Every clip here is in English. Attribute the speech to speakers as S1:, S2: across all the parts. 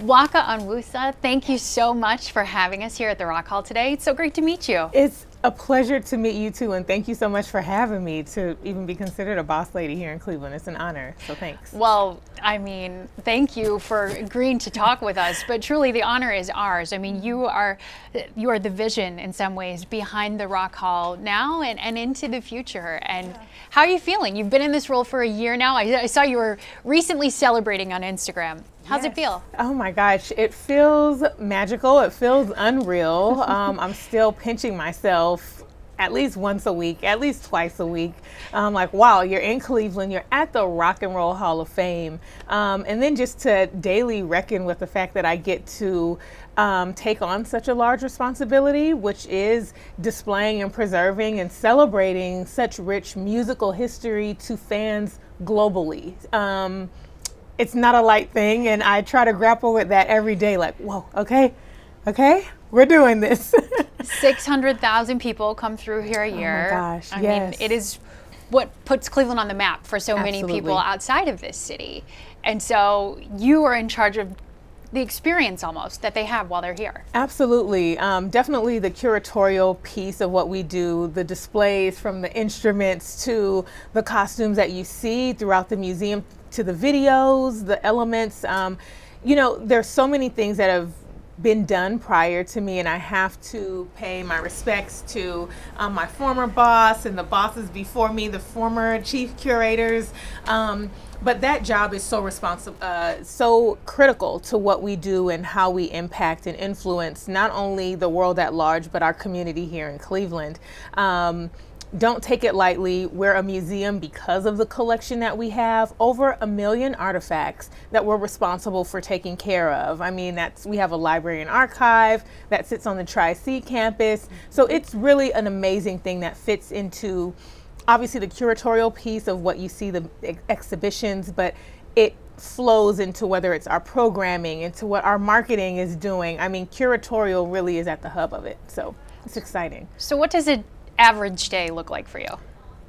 S1: Nwaka Onwusa, thank you so much for having us here at the Rock Hall today. It's so great to meet you.
S2: It's a pleasure to meet you too, and thank you so much for having me to even be considered a boss lady here in Cleveland. It's an honor, so thanks.
S1: Well, I mean, thank you for agreeing to talk with us, but truly the honor is ours. I mean, you are the vision in some ways behind the Rock Hall now and into the future. And how are you feeling? You've been in this role for a year now. I saw you were recently celebrating on Instagram. How's it feel?
S2: Oh my gosh, it feels magical. It feels unreal. I'm still pinching myself at least once a week, at least twice a week. Like, wow, you're in Cleveland, you're at the Rock and Roll Hall of Fame. And then just to daily reckon with the fact that I get to take on such a large responsibility, which is displaying and preserving and celebrating such rich musical history to fans globally. It's not a light thing, and I try to grapple with that every day, like, whoa, okay, we're doing this.
S1: 600,000 people come through here a year.
S2: Oh my gosh,
S1: I
S2: yes.
S1: mean, it is what puts Cleveland on the map for so many
S2: Absolutely.
S1: people outside of this city. And so you are in charge of the experience almost that they have while they're here.
S2: Absolutely. Definitely the curatorial piece of what we do, the displays from the instruments to the costumes that you see throughout the museum to the videos, the elements. You know, there's so many things that have been done prior to me, and I have to pay my respects to my former boss and the bosses before me, the former chief curators. But that job is so critical to what we do and how we impact and influence not only the world at large, but our community here in Cleveland. Don't take it lightly. We're a museum because of the collection that we have, over 1 million artifacts that we're responsible for taking care of. I mean, we have a library and archive that sits on the Tri-C campus. So it's really an amazing thing that fits into obviously the curatorial piece of what you see, the exhibitions, but it flows into whether it's our programming, into what our marketing is doing. I mean, curatorial really is at the hub of it. So it's exciting.
S1: So what does an average day look like for you?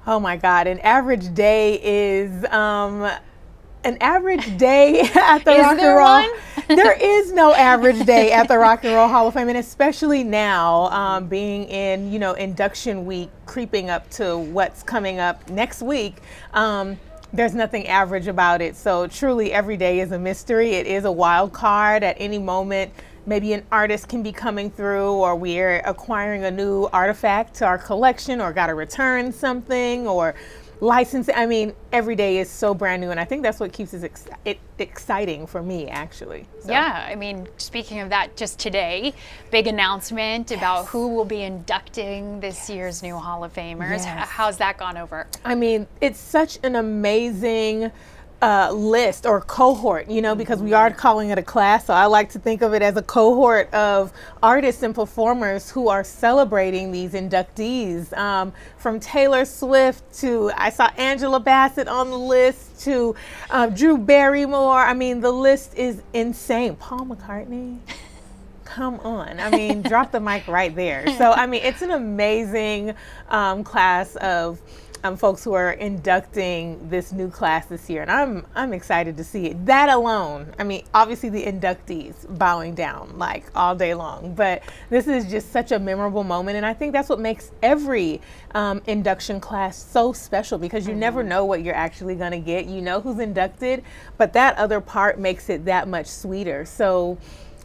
S2: Oh my God, an average day is an average day at the Rock and Roll. There is no average day at the Rock and Roll Hall of Fame, and especially now, being in induction week, creeping up to what's coming up next week. There's nothing average about it. So truly, every day is a mystery. It is a wild card. At any moment, maybe an artist can be coming through, or we're acquiring a new artifact to our collection, or got to return something, or licensing. I mean, every day is so brand new, and I think that's what keeps it exciting for me, actually. So.
S1: Yeah, I mean, speaking of that, just today, big announcement about who will be inducting this year's new Hall of Famers.
S2: Yes.
S1: How's that gone over?
S2: I mean, it's such an amazing list or cohort, because we are calling it a class. So I like to think of it as a cohort of artists and performers who are celebrating these inductees. From Taylor Swift to, I saw Angela Bassett on the list, to Drew Barrymore. I mean, the list is insane. Paul McCartney. Come on. I mean, drop the mic right there. So, I mean, it's an amazing class of folks who are inducting this new class this year, and I'm excited to see it. That alone, I mean, obviously the inductees bowing down like all day long, but this is just such a memorable moment, and I think that's what makes every induction class so special, because you never know what you're actually going to get. You know who's inducted, but that other part makes it that much sweeter. So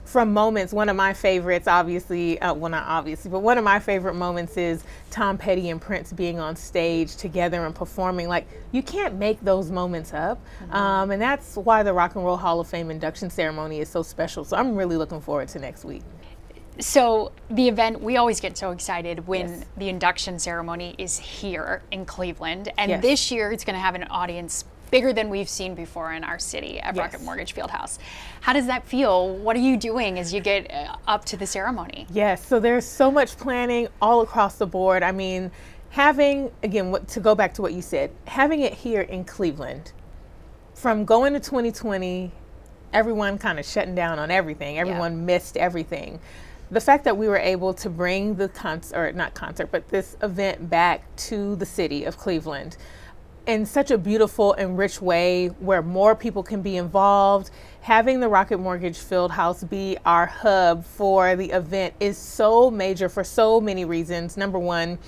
S2: from moments, one of my favorites, obviously, well, not obviously, but one of my favorite moments is Tom Petty and Prince being on stage together and performing. Like, you can't make those moments up. And that's why the Rock and Roll Hall of Fame induction ceremony is so special. So I'm really looking forward to next week.
S1: So the event, we always get so excited when the induction ceremony is here in Cleveland. And this year it's going to have an audience bigger than we've seen before in our city at Rocket Mortgage Fieldhouse. How does that feel? What are you doing as you get up to the ceremony?
S2: Yes, so there's so much planning all across the board. I mean, having, again, to go back to what you said, having it here in Cleveland, from going to 2020, everyone kind of shutting down on everything. Everyone missed everything. The fact that we were able to bring the this event back to the city of Cleveland in such a beautiful and rich way, where more people can be involved, having the Rocket Mortgage Fieldhouse be our hub for the event is so major for so many reasons. Number one,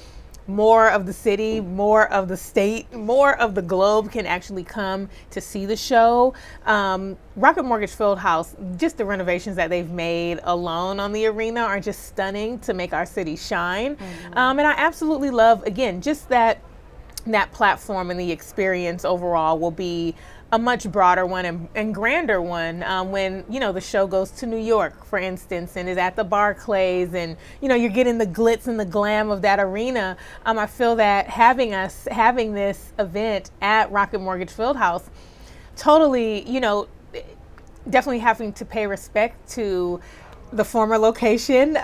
S2: more of the city, more of the state, more of the globe can actually come to see the show. Rocket Mortgage Fieldhouse, just the renovations that they've made alone on the arena are just stunning to make our city shine. And I absolutely love, again, just that platform and the experience overall will be a much broader one and grander one when, you know, the show goes to New York, for instance, and is at the Barclays, and, you know, you're getting the glitz and the glam of that arena. I feel that having this event at Rocket Mortgage Fieldhouse, totally, you know, definitely having to pay respect to the former location,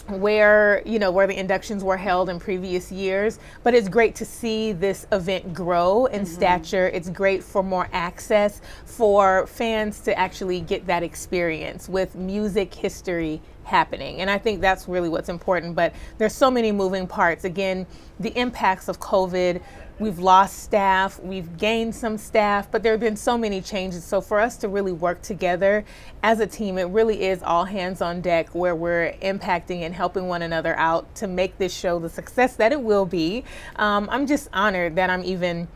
S2: where the inductions were held in previous years, but it's great to see this event grow in stature. It's great for more access for fans to actually get that experience with music history happening. And I think that's really what's important, but there's so many moving parts. Again, the impacts of COVID, we've lost staff, we've gained some staff, but there have been so many changes. So for us to really work together as a team, it really is all hands on deck, where we're impacting and helping one another out to make this show the success that it will be. I'm just honored that I'm even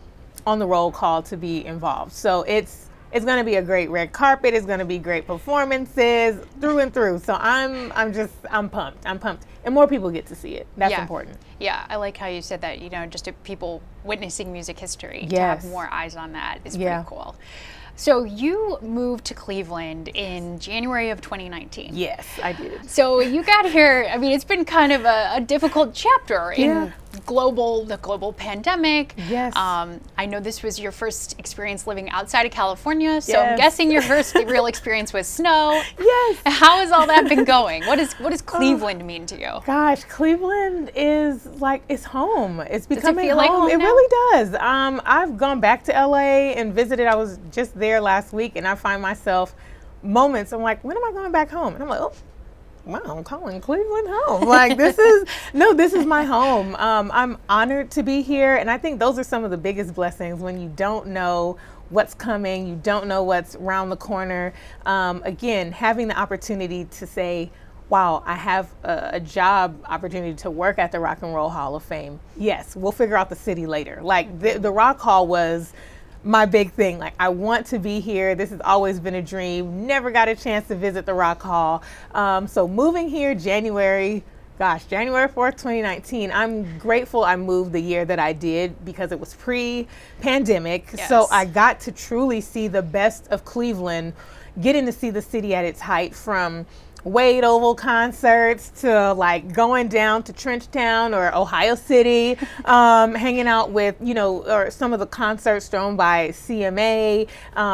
S2: on the roll call to be involved. So it's going to be a great red carpet. It's going to be great performances through and through. So I'm pumped. I'm pumped. And more people get to see it. That's important.
S1: Yeah, I like how you said that, you know, just to people witnessing music history, to
S2: Yes.
S1: have more eyes on that is
S2: Yeah.
S1: pretty cool. So you moved to Cleveland in January of 2019.
S2: Yes, I did.
S1: So you got here, I mean, it's been kind of a difficult chapter in
S2: Yeah.
S1: the global pandemic.
S2: Yes.
S1: I know this was your first experience living outside of California, so I'm
S2: Yes.
S1: guessing your first real experience was snow.
S2: Yes.
S1: How has all that been going? What does Cleveland mean to you?
S2: Gosh, Cleveland is like, it's home. It's becoming
S1: feel like
S2: home.
S1: home
S2: It
S1: now?
S2: really does. I've gone back to LA and visited. I was just there last week, and I find myself moments, I'm like, when am I going back home? And I'm like, oh, wow, I'm calling Cleveland home. Like, this is my home. I'm honored to be here. And I think those are some of the biggest blessings when you don't know what's coming, you don't know what's around the corner. Again, having the opportunity to say, wow, I have a job opportunity to work at the Rock and Roll Hall of Fame. Yes, we'll figure out the city later. Like, the Rock Hall was my big thing. Like, I want to be here. This has always been a dream. Never got a chance to visit the Rock Hall. So moving here January 4th, 2019, I'm grateful I moved the year that I did because it was pre-pandemic.
S1: Yes.
S2: So I got to truly see the best of Cleveland, getting to see the city at its height, from Wade Oval concerts to like going down to Trenchtown or Ohio City, hanging out with, or some of the concerts thrown by CMA,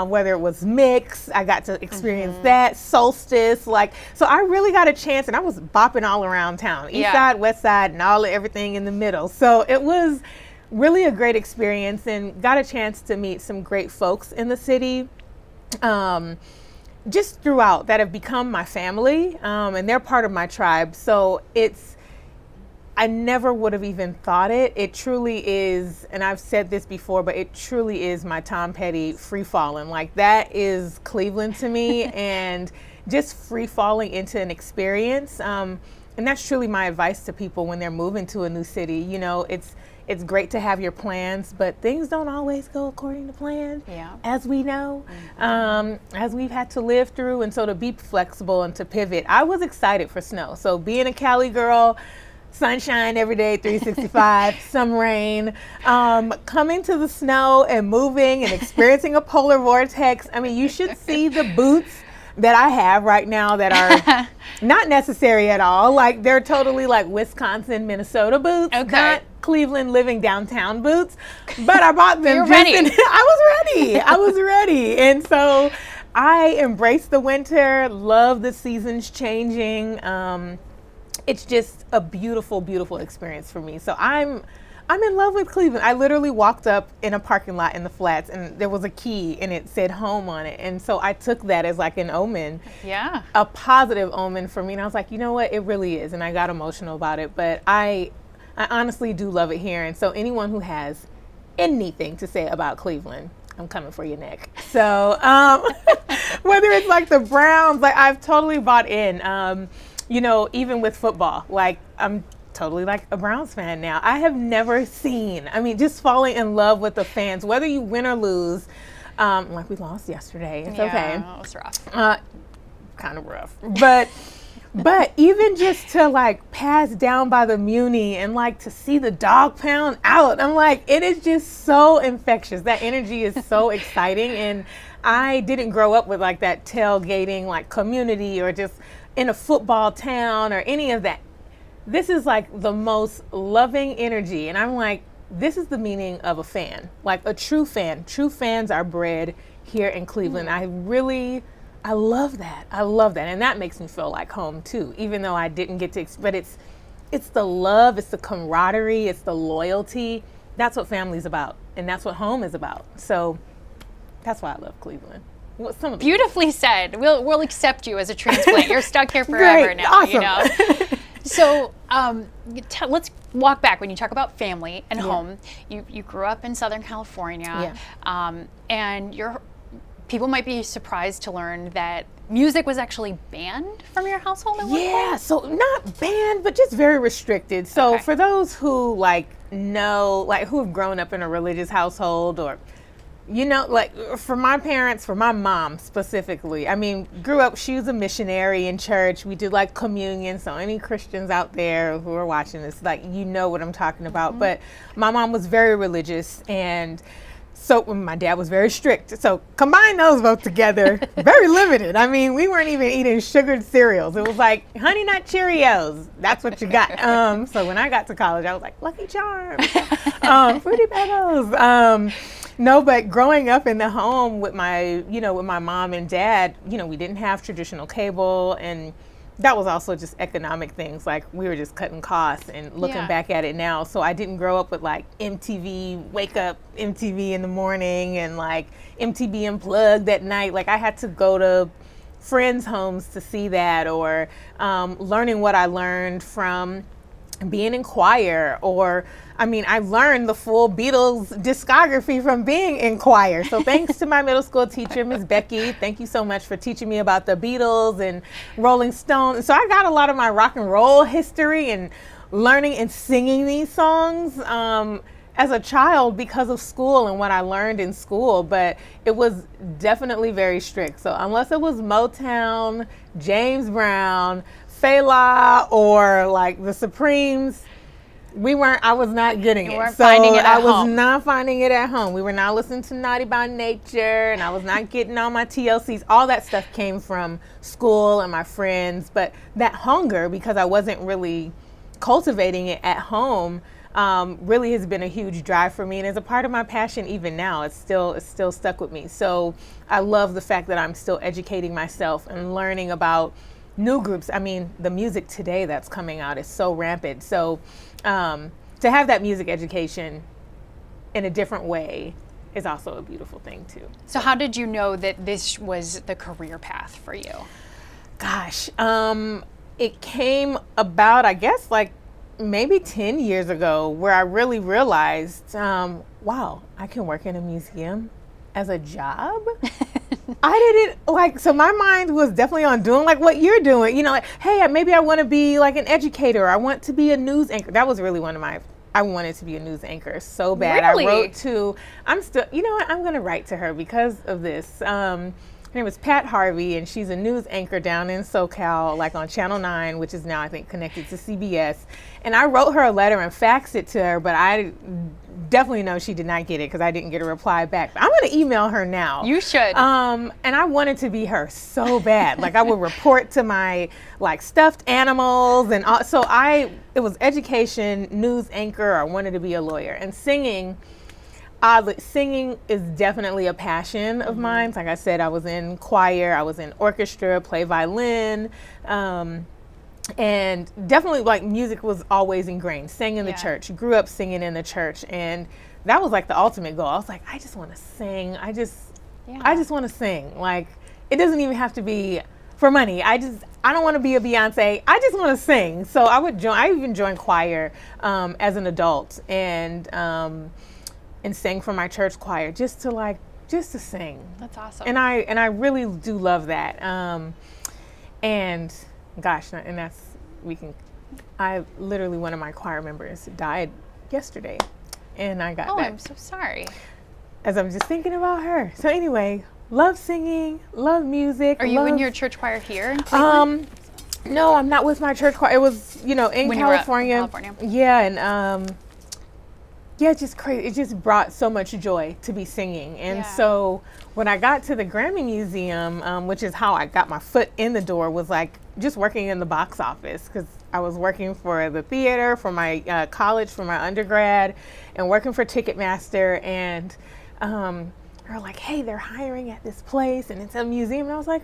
S2: whether it was Mix, I got to experience that, Solstice, so I really got a chance, and I was bopping all around town, East Side, West Side, and everything in the middle. So it was really a great experience, and got a chance to meet some great folks in the city. Just throughout, that have become my family, and they're part of my tribe. So I never would have even thought it. It truly is, and I've said this before, but it truly is my Tom Petty free falling. Like, that is Cleveland to me, and just free falling into an experience. And that's truly my advice to people when they're moving to a new city. It's great to have your plans, but things don't always go according to plan, as we know, as we've had to live through. And so to be flexible and to pivot, I was excited for snow. So being a Cali girl, sunshine every day, 365, some rain, coming to the snow and moving and experiencing a polar vortex. I mean, you should see the boots that I have right now that are not necessary at all. Like, they're totally like Wisconsin, Minnesota boots, not Cleveland living downtown boots. But I bought them.
S1: You're ready.
S2: I was ready. And so I embrace the winter, love the seasons changing. It's just a beautiful, beautiful experience for me. So I'm in love with Cleveland. I literally walked up in a parking lot in the Flats, and there was a key, and it said home on it. And so I took that as like an omen, a positive omen for me. And I was like, you know what? It really is. And I got emotional about it. But I honestly do love it here. And so anyone who has anything to say about Cleveland, I'm coming for your neck. So whether it's like the Browns, like I've totally bought in. You know, even with football, like I'm totally like a Browns fan now. I have never seen, I mean, just falling in love with the fans, whether you win or lose. Like we lost yesterday. It's okay.
S1: It was rough.
S2: Kind of rough. But even just to like pass down by the Muni and like to see the dog pound out, I'm like, it is just so infectious. That energy is so exciting. And I didn't grow up with like that tailgating like community or just in a football town or any of that. This is like the most loving energy. And I'm like, this is the meaning of a fan, like a true fan. True fans are bred here in Cleveland. I love that. I love that. And that makes me feel like home too, even though I didn't get to, but it's the love, it's the camaraderie, it's the loyalty. That's what family's about. And that's what home is about. So that's why I love Cleveland.
S1: Beautifully said. We'll accept you as a transplant. You're stuck here forever now.
S2: Awesome.
S1: You know. So let's walk back. When you talk about family and home, you grew up in Southern California, and people might be surprised to learn that music was actually banned from your household at one point?
S2: So not banned, but just very restricted. So for those who like know, like who have grown up in a religious household or you know, like for my parents, for my mom specifically, I mean, grew up, she was a missionary in church. We did like communion. So any Christians out there who are watching this, like, you know what I'm talking about. But my mom was very religious. And so my dad was very strict. So combine those both together, very limited. I mean, we weren't even eating sugared cereals. It was like Honey Nut Cheerios. That's what you got. So when I got to college, I was like, Lucky Charms, Fruity Pebbles. No, but growing up in the home with my mom and dad, you know, we didn't have traditional cable, and that was also just economic things. Like we were just cutting costs and looking back at it now. So I didn't grow up with like MTV, wake up MTV in the morning and like MTV Unplugged at night. Like I had to go to friends' homes to see that, or learning what I learned from being in choir, or I mean, I learned the full Beatles discography from being in choir. So thanks to my middle school teacher, Miss Becky. Thank you so much for teaching me about the Beatles and Rolling Stones. So I got a lot of my rock and roll history and learning and singing these songs as a child because of school and what I learned in school. But it was definitely very strict. So unless it was Motown, James Brown, Fela, or like the Supremes, I was not getting it.
S1: You weren't finding it at home.
S2: I was not finding it at home. We were not listening to Naughty by Nature, and I was not getting all my TLCs. All that stuff came from school and my friends. But that hunger, because I wasn't really cultivating it at home, really has been a huge drive for me, and is a part of my passion even now. It's still stuck with me. So I love the fact that I'm still educating myself and learning about new groups. I mean, the music today that's coming out is so rampant. So to have that music education in a different way is also a beautiful thing too.
S1: So how did you know that this was the career path for you?
S2: Gosh, it came about, I guess, like maybe 10 years ago, where I really realized, wow, I can work in a museum as a job. I didn't so my mind was definitely on doing like what you're doing, you know, like, hey, maybe I want to be like an educator. I want to be a news anchor. That was really I wanted to be a news anchor so bad.
S1: Really?
S2: I wrote to, you know what, I'm going to write to her because of this. Her name is Pat Harvey, and she's a news anchor down in SoCal, like on Channel 9, which is now, I think, connected to CBS. And I wrote her a letter and faxed it to her, but I definitely know she did not get it because I didn't get a reply back. But I'm going to email her now.
S1: You should.
S2: And I wanted to be her so bad. Like I would report to my like stuffed animals, and so it was education, news anchor. I wanted to be a lawyer, and singing. Singing is definitely a passion of mine. Like I said, I was in choir, I was in orchestra, play violin, and definitely like music was always ingrained. Sang in the church, grew up singing in the church, and that was like the ultimate goal. I was like, I just want to sing. I just want to sing. Like it doesn't even have to be for money. I don't want to be a Beyonce. I just want to sing. So I even joined choir as an adult, and sang for my church choir just to like just to sing.
S1: That's awesome.
S2: And I really do love that. And gosh, and that's, I literally, one of my choir members died yesterday, and I got that.
S1: I'm so sorry.
S2: As I'm just thinking about her. So anyway, love singing, love music.
S1: Are you in your church choir here in Cleveland?
S2: No, I'm not with my church choir. It was, in
S1: when
S2: California.
S1: You were in California.
S2: Yeah, and yeah, just crazy. It just brought so much joy to be singing. And so when I got to the Grammy Museum, which is how I got my foot in the door, was like just working in the box office, because I was working for the theater, for my college, for my undergrad, and working for Ticketmaster. And they're like, hey, they're hiring at this place, and it's a museum. And I was like,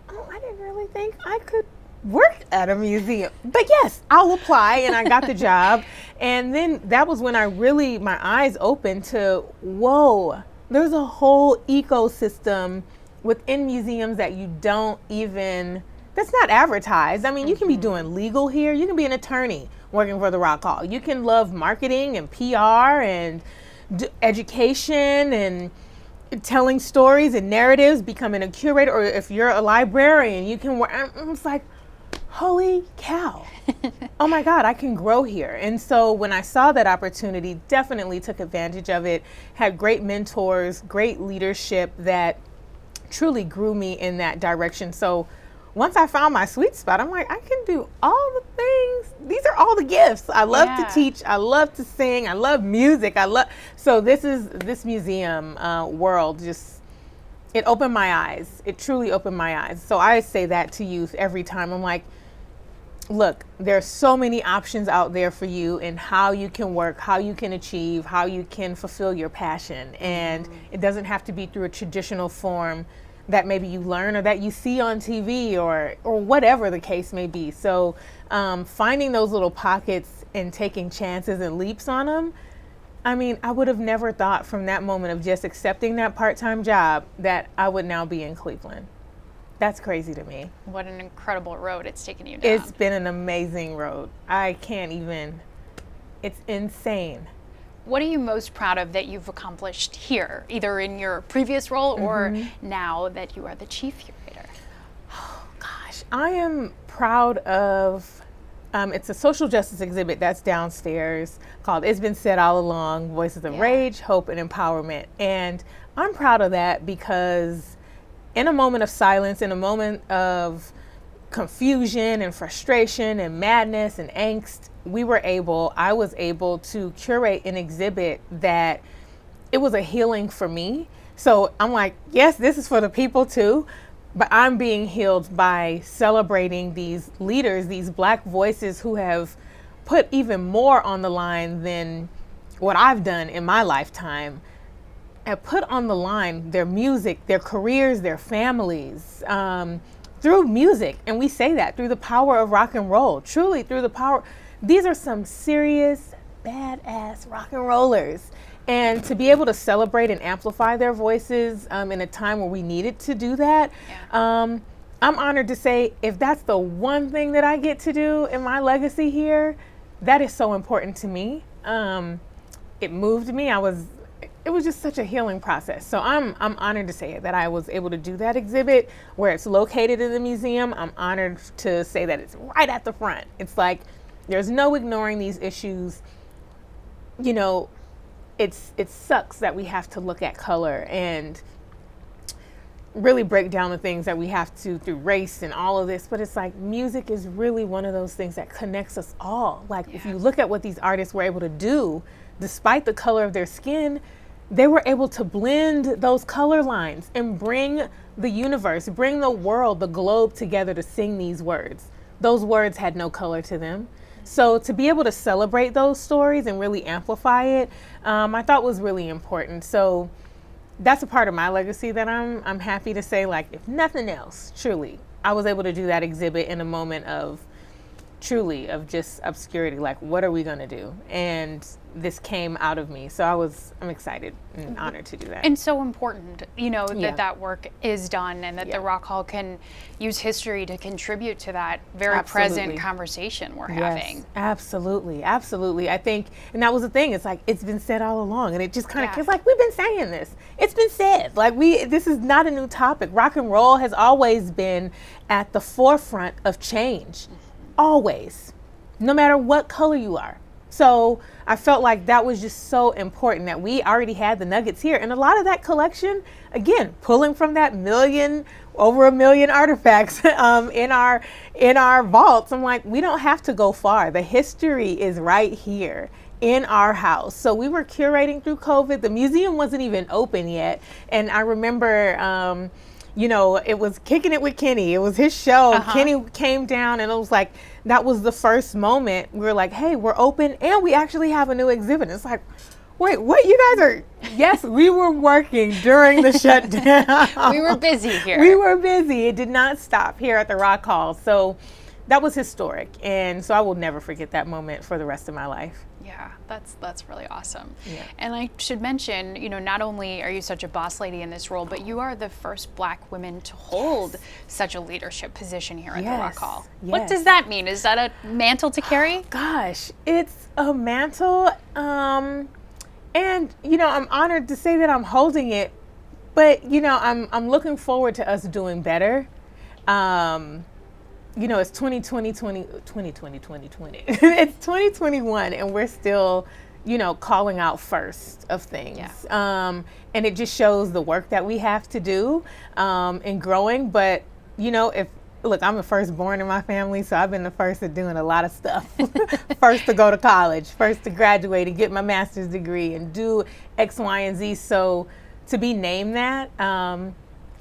S2: oh, I didn't really think I could work at a museum, but yes, I'll apply. And I got the job. And then that was when my eyes opened to, whoa, there's a whole ecosystem within museums that you don't even, that's not advertised. I mean, you can be doing legal here. You can be an attorney working for the Rock Hall. You can love marketing and PR and education and telling stories and narratives, becoming a curator, or if you're a librarian, you can work. I was like, holy cow. Oh my God, I can grow here. And so when I saw that opportunity, definitely took advantage of it, had great mentors, great leadership that truly grew me in that direction. So once I found my sweet spot, I'm like, I can do all the things. These are all the gifts. I love to teach. I love to sing. I love music. So this museum world just, it opened my eyes. It truly opened my eyes. So I say that to youth every time. I'm like, look, there's so many options out there for you in how you can work, how you can achieve, how you can fulfill your passion. And it doesn't have to be through a traditional form that maybe you learn or that you see on TV or whatever the case may be. So finding those little pockets and taking chances and leaps on them, I mean, I would have never thought from that moment of just accepting that part-time job that I would now be in Cleveland. That's crazy to me.
S1: What an incredible road it's taken you down.
S2: It's been an amazing road. I can't even, it's insane.
S1: What are you most proud of that you've accomplished here, either in your previous role or now that you are the chief curator?
S2: Oh gosh, I am proud of, it's a social justice exhibit that's downstairs called It's Been Said All Along, Voices of Rage, Hope, and Empowerment. And I'm proud of that because in a moment of silence, in a moment of confusion and frustration and madness and angst, I was able to curate an exhibit that it was a healing for me. So I'm like, yes, this is for the people too, but I'm being healed by celebrating these leaders, these Black voices who have put even more on the line than what I've done in my lifetime, and put on the line their music, their careers, their families, through music. And we say that through the power of rock and roll, truly through the power. These are some serious, badass rock and rollers. And to be able to celebrate and amplify their voices in a time where we needed to do that, I'm honored to say, if that's the one thing that I get to do in my legacy here, that is so important to me. It moved me. It was just such a healing process. So I'm honored to say that I was able to do that exhibit where it's located in the museum. I'm honored to say that it's right at the front. It's like, there's no ignoring these issues. It sucks that we have to look at color and really break down the things that we have to through race and all of this, but it's like music is really one of those things that connects us all. Like if you look at what these artists were able to do, despite the color of their skin, they were able to blend those color lines and bring the universe, bring the world, the globe together to sing these words. Those words had no color to them. So to be able to celebrate those stories and really amplify it, I thought was really important. So that's a part of my legacy that I'm happy to say, like, if nothing else, truly, I was able to do that exhibit in a moment of truly of just obscurity, like what are we going to do? And this came out of me. So I'm excited and honored to do that.
S1: And so important, that work is done, and that the Rock Hall can use history to contribute to that very present conversation we're having.
S2: Absolutely. I think, and that was the thing, it's like, it's been said all along, and it just kind of, it's like, we've been saying this. It's been said. Like, this is not a new topic. Rock and roll has always been at the forefront of change. Always. No matter what color you are. So I felt like that was just so important, that we already had the nuggets here. And a lot of that collection, again, pulling from that over a million artifacts in our vaults. I'm like, we don't have to go far. The history is right here in our house. So we were curating through COVID. The museum wasn't even open yet. And I remember, it was Kicking It with Kenny. It was his show. Kenny came down, and it was like, that was the first moment we were like, hey, we're open and we actually have a new exhibit. It's like, wait, what? You guys are, yes, we were working during the shutdown.
S1: We were busy here.
S2: We were busy. It did not stop here at the Rock Hall. So that was historic. And so I will never forget that moment for the rest of my life.
S1: Yeah, that's really awesome.
S2: Yeah.
S1: And I should mention, not only are you such a boss lady in this role, but you are the first Black woman to hold such a leadership position here at the Rock Hall. What does that mean? Is that a mantle to carry?
S2: Gosh, it's a mantle. And, I'm honored to say that I'm holding it, but, I'm looking forward to us doing better. It's 2020. It's 2021, and we're still, calling out first of things.
S1: Yeah.
S2: And it just shows the work that we have to do in growing. But, I'm the firstborn in my family, so I've been the first at doing a lot of stuff. First to go to college, first to graduate and get my master's degree and do X, Y, and Z. So to be named that,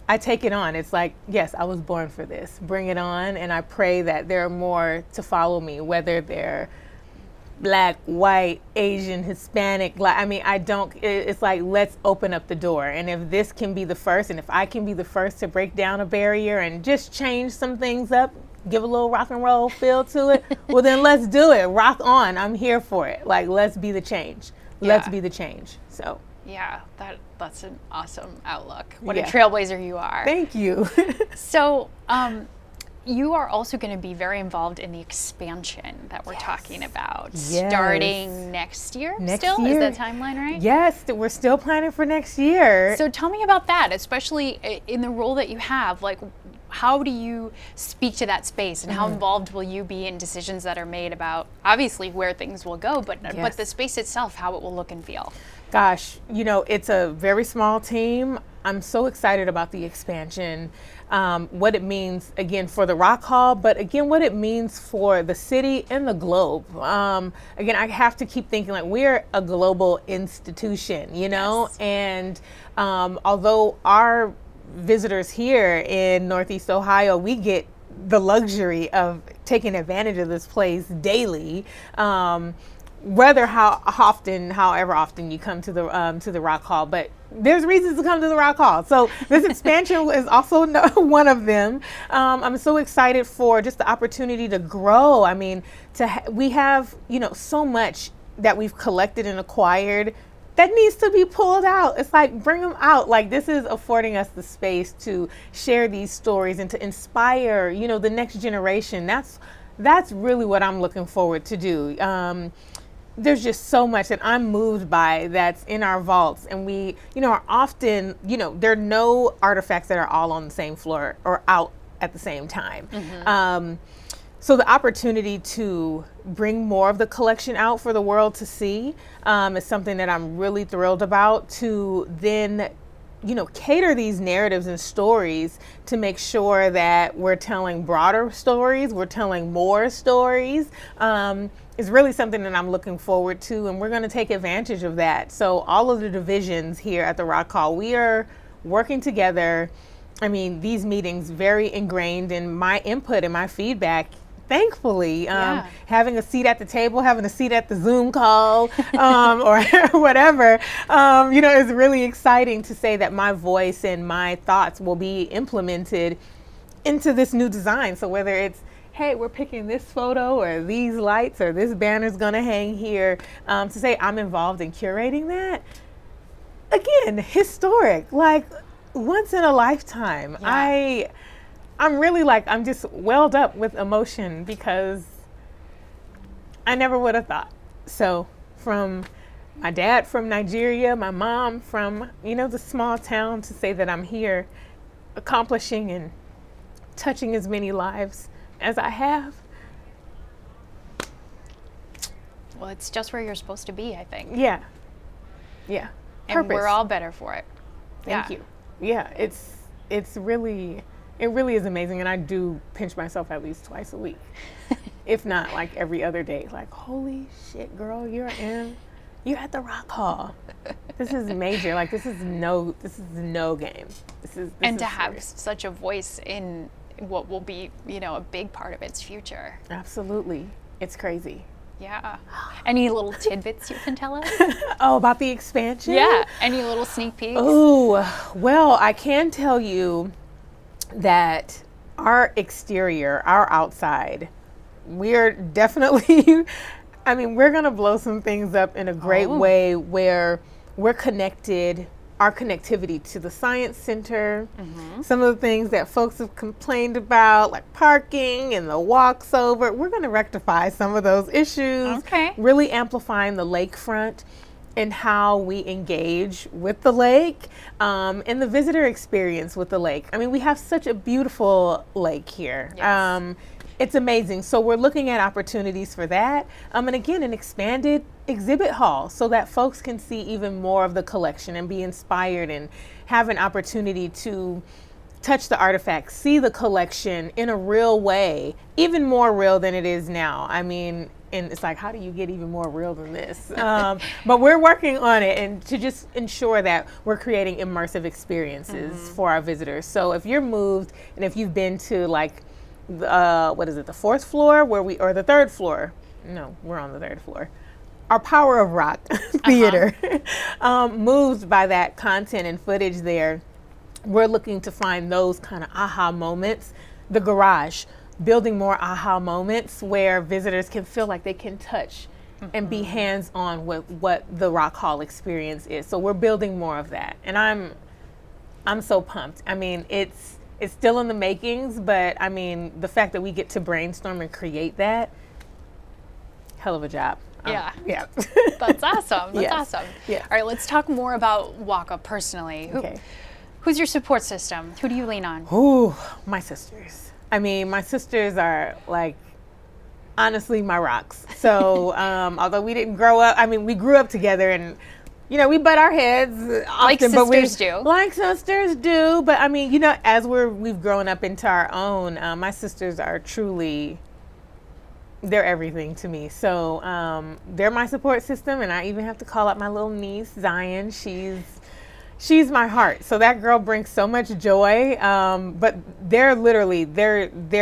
S2: I take it on. It's like, yes, I was born for this. Bring it on. And I pray that there are more to follow me, whether they're Black, white, Asian, Hispanic. It's like, let's open up the door. And if this can be the first, and if I can be the first to break down a barrier and just change some things up, give a little rock and roll feel to it, well, then let's do it. Rock on. I'm here for it. Like, let's be the change. Let's be the change. So.
S1: Yeah, that's an awesome outlook. What a trailblazer you are.
S2: Thank you.
S1: So, you are also going to be very involved in the expansion that we're talking about, starting next year. Is that timeline right?
S2: Yes, we're still planning for next year.
S1: So tell me about that, especially in the role that you have. Like, how do you speak to that space, and how involved will you be in decisions that are made about, obviously, where things will go, but the space itself, how it will look and feel?
S2: Gosh, it's a very small team. I'm so excited about the expansion, what it means, again, for the Rock Hall, but again, what it means for the city and the globe. Again, I have to keep thinking, like, we're a global institution, and although our visitors here in Northeast Ohio, we get the luxury of taking advantage of this place daily. However often you come to the Rock Hall, but there's reasons to come to the Rock Hall. So this expansion is also one of them. I'm so excited for just the opportunity to grow. I mean, we have, so much that we've collected and acquired that needs to be pulled out. It's like, bring them out. Like, this is affording us the space to share these stories and to inspire, the next generation. That's really what I'm looking forward to do. There's just so much that I'm moved by that's in our vaults, and we, are often, there are no artifacts that are all on the same floor or out at the same time. So the opportunity to bring more of the collection out for the world to see is something that I'm really thrilled about, to then, cater these narratives and stories to make sure that we're telling broader stories, we're telling more stories. Is really something that I'm looking forward to, and we're going to take advantage of that. So all of the divisions here at the Rock Hall, we are working together. I mean, these meetings very ingrained in my input and my feedback. Thankfully, having a seat at the table, having a seat at the Zoom call, or whatever, is really exciting to say that my voice and my thoughts will be implemented into this new design. So whether it's hey, we're picking this photo or these lights or this banner's gonna hang here, to say I'm involved in curating that. Again, historic, like once in a lifetime.
S1: Yeah.
S2: I'm really like, I'm just welled up with emotion because I never would have thought. So from my dad from Nigeria, my mom from, the small town, to say that I'm here accomplishing and touching as many lives as I have.
S1: Well, it's just where you're supposed to be, I think.
S2: Yeah.
S1: And
S2: Purpose.
S1: we're all better for it.
S2: Thank you. Yeah, it really is amazing, and I do pinch myself at least twice a week, if not like every other day. Like, holy shit, girl, you're at the Rock Hall. This is major. Like, this is no game.
S1: And to have such a voice in what will be, a big part of its future.
S2: Absolutely, it's crazy.
S1: Yeah. Any little tidbits you can tell us?
S2: Oh, about the expansion?
S1: Yeah. Any little sneak peeks?
S2: Oh, well, I can tell you that our exterior, our outside, we're definitely, we're going to blow some things up in a great way where we're connected, our connectivity to the Science Center, some of the things that folks have complained about, like parking and the walks over, we're going to rectify some of those issues, really amplifying the lakefront and how we engage with the lake, and the visitor experience with the lake. We have such a beautiful lake here.
S1: Yes.
S2: It's amazing. So we're looking at opportunities for that. And again, an expanded exhibit hall so that folks can see even more of the collection and be inspired and have an opportunity to touch the artifacts, see the collection in a real way, even more real than it is now. And it's like, how do you get even more real than this? But we're working on it, and to just ensure that we're creating immersive experiences for our visitors. So if you're moved and if you've been to like, the fourth floor or the third floor? No, we're on the third floor. Our Power of Rock theater, moved by that content and footage there. We're looking to find those kind of aha moments. The garage, building more aha moments where visitors can feel like they can touch and be hands-on with what the Rock Hall experience is. So we're building more of that, and I'm so pumped. It's still in the makings, but the fact that we get to brainstorm and create that, hell of a job.
S1: Yeah.
S2: Yeah.
S1: That's awesome. That's awesome.
S2: Yeah.
S1: All right, let's talk more about Nwaka personally. Who's your support system? Who do you lean on?
S2: Ooh, my sisters. My sisters are like, honestly, my rocks. So although we didn't grow up, we grew up together, and we butt our heads often, like sisters do. But as we've grown up into our own, my sisters are truly, they're everything to me. So they're my support system, and I even have to call out my little niece, Zion. She's my heart. So that girl brings so much joy. But they're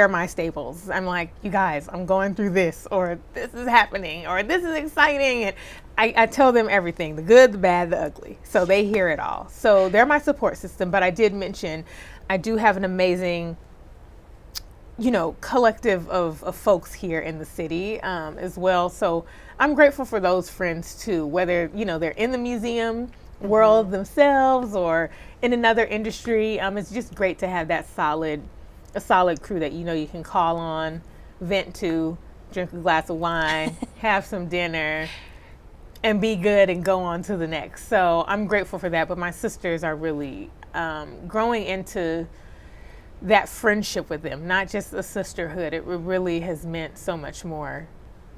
S2: my staples. I'm like, you guys, I'm going through this, or this is happening, or this is exciting. And I tell them everything, the good, the bad, the ugly. So they hear it all. So they're my support system. But I did mention, I do have an amazing, collective of folks here in the city as well. So I'm grateful for those friends too, whether, they're in the museum world themselves or in another industry. It's just great to have that a solid crew that you can call on, vent to, drink a glass of wine, have some dinner, and be good and go on to the next. So I'm grateful for that. But my sisters are really growing into that friendship with them, not just a sisterhood. It really has meant so much more,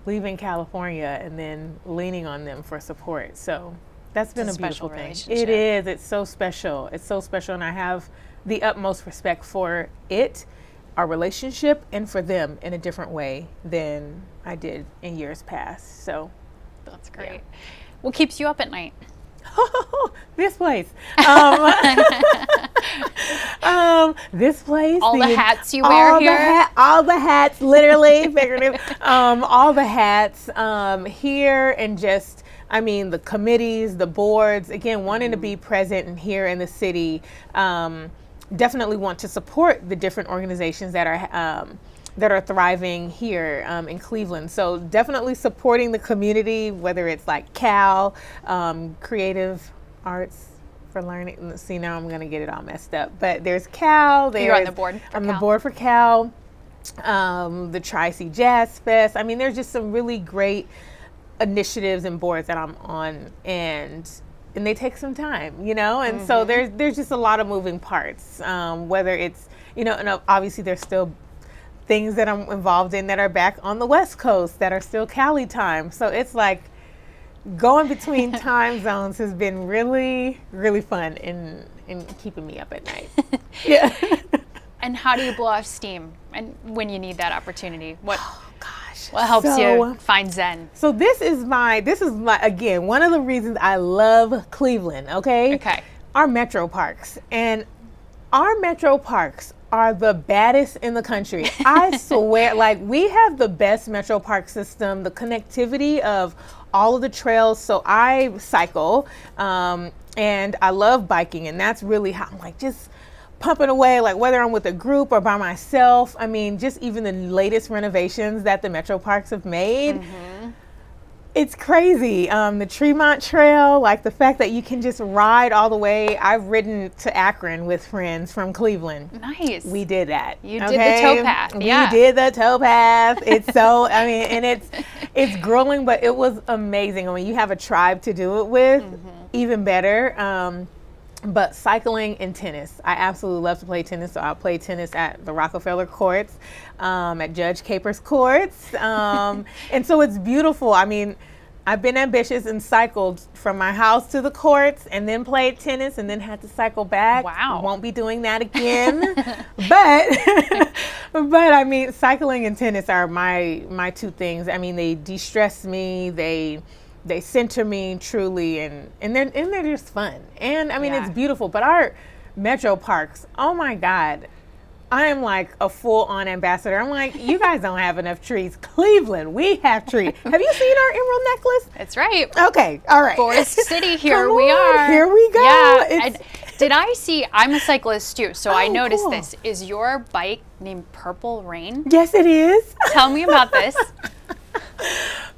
S2: leaving California and then leaning on them for support. So that's been a beautiful thing. It is. It's so special. It's so special. And I have the utmost respect for it, our relationship, and for them in a different way than I did in years past. So
S1: that's great. Yeah. What keeps you up at night?
S2: This place. This place.
S1: All the hats you wear here.
S2: All the hats, literally, figuratively. All the hats here, and just, the committees, the boards. Again, wanting to be present here in the city. Definitely want to support the different organizations that are that are thriving here in Cleveland. So definitely supporting the community, whether it's like CAL, Creative Arts for Learning. See, now I'm going to get it all messed up. But there's CAL.
S1: You're on the board for
S2: I'm
S1: CAL?
S2: the board for CAL. The Tri-C Jazz Fest. I mean, there's just some really great initiatives and boards that I'm on, and they take some time, you know? And so there's just a lot of moving parts, whether it's, you know, and obviously there's still things that I'm involved in that are back on the West Coast that are still Cali time. So it's like going between time zones has been really, really fun in keeping me up at night. Yeah.
S1: And how do you blow off steam and when you need that opportunity? What
S2: Gosh.
S1: what helps you find zen?
S2: So this is my again, one of the reasons I love Cleveland, okay?
S1: Okay.
S2: Our metro parks. And our metro parks are the baddest in the country. I swear, like, we have the best metro park system, the connectivity of all of the trails. So I cycle, and I love biking, and that's really how I'm like just pumping away, like whether I'm with a group or by myself. I mean, just even the latest renovations that the metro parks have made. It's crazy. The Tremont Trail, like the fact that you can just ride all the way. I've ridden to Akron with friends from Cleveland.
S1: Nice.
S2: We did that.
S1: You did the towpath. Yeah.
S2: We did the towpath. It's so, I mean, and it's grueling, but it was amazing. I mean, you have a tribe to do it with, even better. But cycling and tennis. I absolutely love to play tennis, so I'll play tennis at the Rockefeller Courts, at Judge Capers Courts. And so it's beautiful. I mean, I've been ambitious and cycled from my house to the courts and then played tennis and then had to cycle back.
S1: Wow.
S2: Won't be doing that again. but I mean, cycling and tennis are my two things. I mean, they de-stress me, they center me truly, and they're just fun. And I mean, it's beautiful. But our metro parks, oh my God, I am like a full-on ambassador. I'm like, you guys don't have enough trees. Cleveland, we have trees. Have you seen our emerald necklace?
S1: That's right.
S2: Okay, all right.
S1: Forest City, here
S2: Come
S1: we
S2: on,
S1: are.
S2: Here we go.
S1: Yeah. Did I see, I'm a cyclist too, so I noticed
S2: cool.
S1: this. Is your bike named Purple Rain?
S2: Yes, it is.
S1: Tell me about this.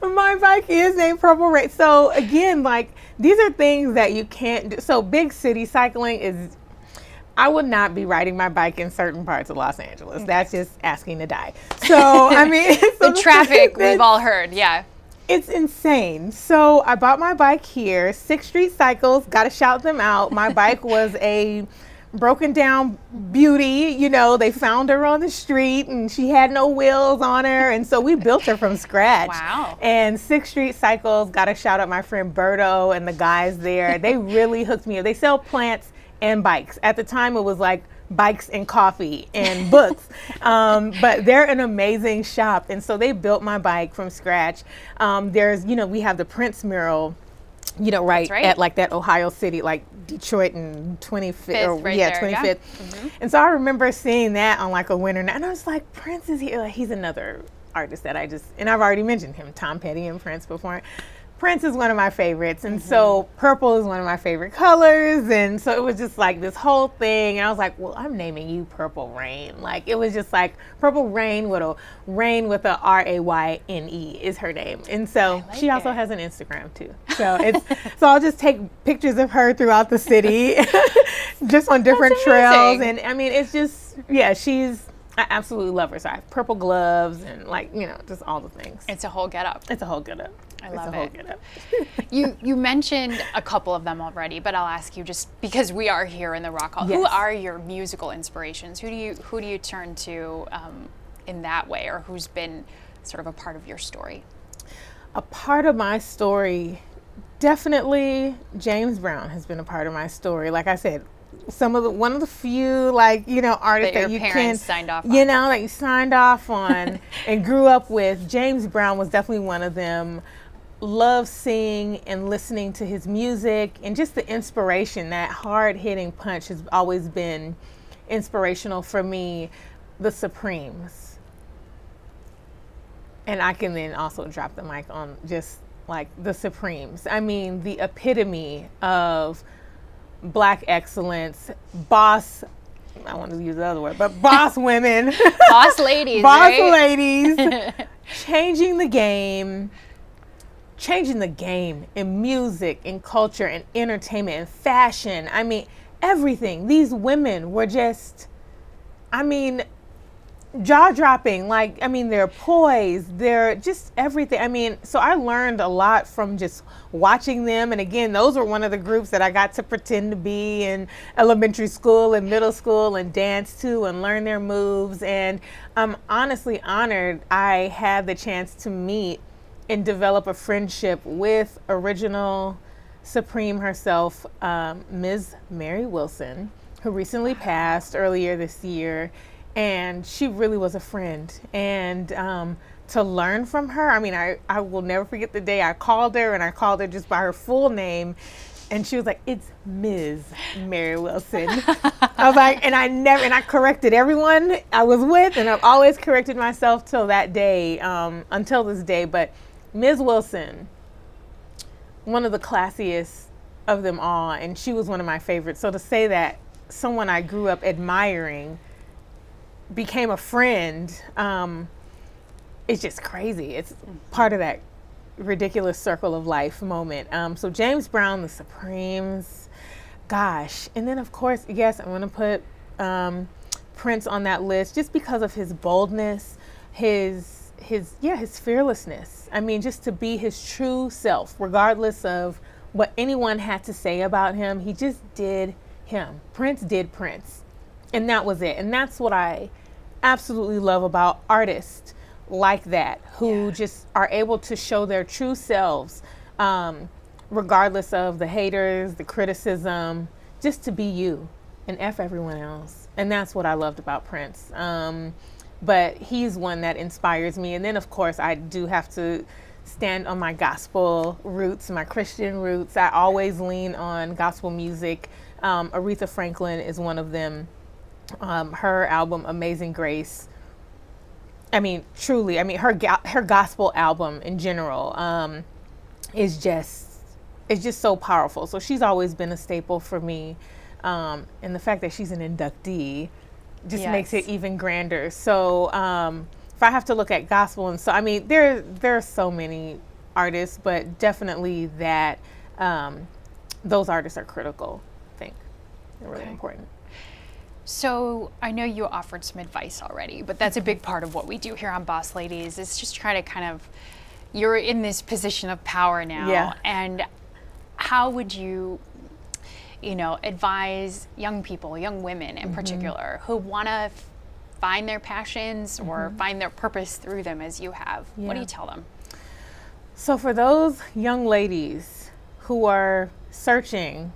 S2: My bike is named Purple Rain. So again, like, these are things that you can't do. So big city cycling is, I would not be riding my bike in certain parts of Los Angeles. That's just asking to die. So, I mean,
S1: The traffic, we've all heard, yeah.
S2: It's insane. So I bought my bike here, 6th Street Cycles, got to shout them out. My bike was a broken down beauty. You know, they found her on the street and she had no wheels on her. And so we built her from scratch.
S1: Wow.
S2: And 6th Street Cycles, got to shout out my friend Berto and the guys there. They really hooked me up. They sell plants and bikes. At the time, it was like bikes and coffee and books. But they're an amazing shop. And so they built my bike from scratch. There's, you know, we have the Prince mural, you know, right at like that Ohio City, like Detroit and 25th,
S1: right there,
S2: 25th.
S1: yeah. Mm-hmm.
S2: And so I remember seeing that on like a winter night. And I was like, Prince is here. Like, he's another artist that and I've already mentioned him, Tom Petty and Prince before. Prince is one of my favorites, and so purple is one of my favorite colors, and so it was just like this whole thing, and I was like, well, I'm naming you Purple Rain. Like, it was just like Purple Rain with a Rayne is her name, and so
S1: like
S2: she also has an Instagram too. So so I'll just take pictures of her throughout the city, just on different trails, and I mean, it's just I absolutely love her. So I have purple gloves and, like, you know, just all the things.
S1: It's a whole getup.
S2: It's a whole getup.
S1: I love it. You mentioned a couple of them already, but I'll ask you, just because we are here in the Rock Hall, who are your musical inspirations? Who do you turn to in that way, or who's been sort of a part of your story?
S2: A part of my story, definitely James Brown has been a part of my story. Like I said, one of the few, like, you know, artists that you can
S1: signed off on.
S2: You know, that you signed off on and grew up with. James Brown was definitely one of them. Love seeing and listening to his music, and just the inspiration, that hard-hitting punch has always been inspirational for me. The Supremes. And I can then also drop the mic on just like the Supremes. I mean, the epitome of Black excellence, boss I want to use the other word, but boss women.
S1: Boss ladies,
S2: boss
S1: right?
S2: ladies. Changing the game in music, in culture, in entertainment, in fashion. I mean, everything. These women were just, I mean, jaw-dropping. Like, I mean, they're poised, they're just everything. I mean, so I learned a lot from just watching them. And again, those were one of the groups that I got to pretend to be in elementary school and middle school and dance to and learn their moves. And I'm honestly honored I had the chance to meet and develop a friendship with original Supreme herself, Ms. Mary Wilson, who recently passed earlier this year. And she really was a friend. And to learn from her, I mean, I will never forget the day I called her, and I called her just by her full name. And she was like, "It's Ms. Mary Wilson." I was like, and I corrected everyone I was with, and I've always corrected myself till that day, until this day. But Ms. Wilson, one of the classiest of them all, and she was one of my favorites. So to say that someone I grew up admiring became a friend, it's just crazy. It's part of that ridiculous circle of life moment. So James Brown, the Supremes, gosh. And then of course, yes, I'm gonna put Prince on that list just because of his boldness, his fearlessness. I mean, just to be his true self, regardless of what anyone had to say about him. He just did him. Prince did Prince. And that was it. And that's what I absolutely love about artists like that, who just are able to show their true selves, regardless of the haters, the criticism, just to be you and F everyone else. And that's what I loved about Prince. But he's one that inspires me. And then, of course, I do have to stand on my gospel roots, my Christian roots. I always lean on gospel music. Aretha Franklin is one of them. Her album Amazing Grace, I mean, truly, I mean, her gospel album in general is just so powerful. So she's always been a staple for me, and the fact that she's an inductee just makes it even grander. So if I have to look at gospel, and so I mean, there are so many artists, but definitely that those artists are critical. I think they're really important.
S1: So I know you offered some advice already, but that's a big part of what we do here on Boss Ladies, is just try to kind of, you're in this position of power now, and how would you, advise young people, young women in particular, who want to find their passions or find their purpose through them as you have? What do you tell them?
S2: So for those young ladies who are searching,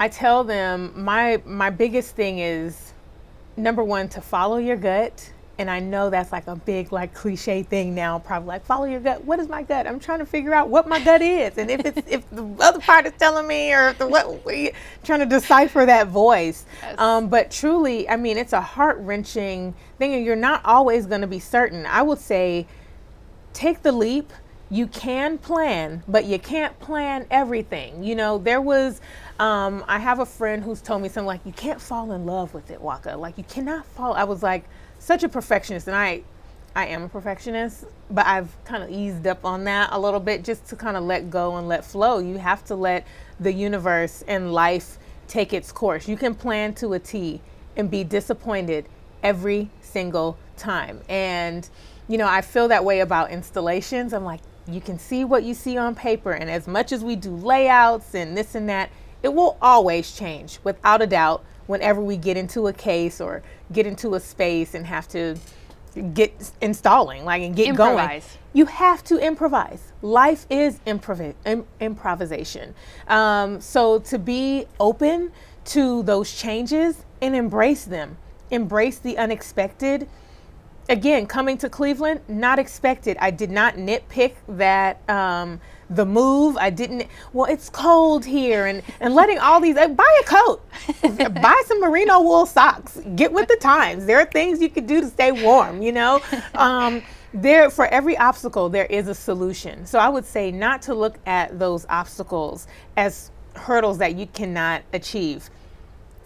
S2: I tell them my biggest thing is, number one, to follow your gut. And I know that's like a big, like, cliche thing now, probably like, follow your gut. What is my gut? I'm trying to figure out what my gut is. And if the other part is telling me, or trying to decipher that voice. Yes. But truly, I mean, it's a heart-wrenching thing, and you're not always going to be certain. I would say, take the leap. You can plan, but you can't plan everything. There was, I have a friend who's told me something like, you can't fall in love with it, Nwaka. Like, you cannot fall. I was like, such a perfectionist, and I am a perfectionist, but I've kind of eased up on that a little bit, just to kind of let go and let flow. You have to let the universe and life take its course. You can plan to a T and be disappointed every single time. And, I feel that way about installations. I'm like, you can see what you see on paper, and as much as we do layouts and this and that, it will always change, without a doubt, whenever we get into a case or get into a space and have to get installing, like, and get going. You have to improvise. Life is improvisation. So to be open to those changes and embrace them, embrace the unexpected. Again, coming to Cleveland, not expected. I did not nitpick that the move. I didn't. Well, it's cold here, and letting all these. Buy a coat, buy some merino wool socks. Get with the times. There are things you could do to stay warm. There, for every obstacle, there is a solution. So I would say not to look at those obstacles as hurdles that you cannot achieve.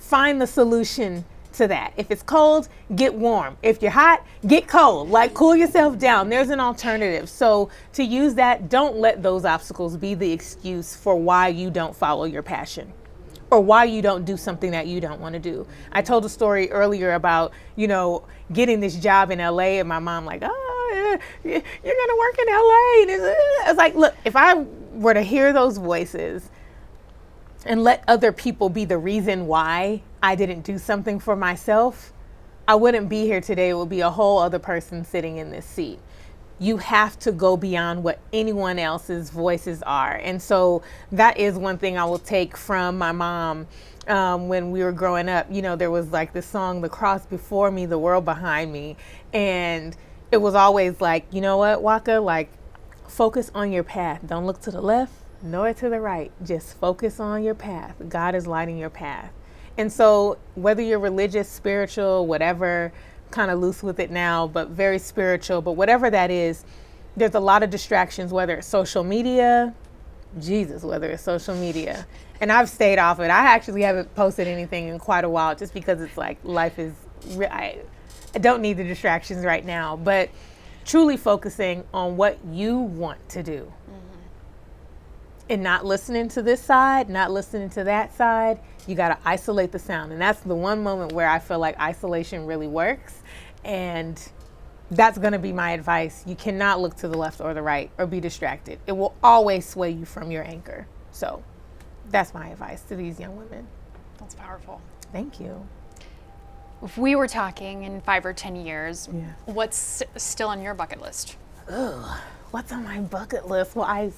S2: find the solution to that. If it's cold, get warm. If you're hot, get cold. Like, cool yourself down. There's an alternative. So to use that, don't let those obstacles be the excuse for why you don't follow your passion or why you don't do something that you don't want to do. I told a story earlier about, getting this job in LA, and my mom like, oh, you're going to work in LA. And it's like, look, if I were to hear those voices and let other people be the reason why I didn't do something for myself, I wouldn't be here today. It would be a whole other person sitting in this seat. You have to go beyond what anyone else's voices are. And so that is one thing I will take from my mom. When we were growing up, there was like this song, "The Cross Before Me, the World Behind Me." And it was always like, you know what, Waka, like, focus on your path. Don't look to the left nor to the right. Just focus on your path. God is lighting your path. And so whether you're religious, spiritual, whatever, kind of loose with it now, but very spiritual, but whatever that is, there's a lot of distractions, whether it's social media, whether it's social media. And I've stayed off it. I actually haven't posted anything in quite a while just because it's like life is, I don't need the distractions right now, but truly focusing on what you want to do. And not listening to this side, not listening to that side. You got to isolate the sound. And that's the one moment where I feel like isolation really works. And that's going to be my advice. You cannot look to the left or the right or be distracted. It will always sway you from your anchor. So that's my advice to these young women.
S1: That's powerful.
S2: Thank you.
S1: If we were talking in 5 or 10 years, what's still on your bucket list?
S2: Ugh, what's on my bucket list? Well, I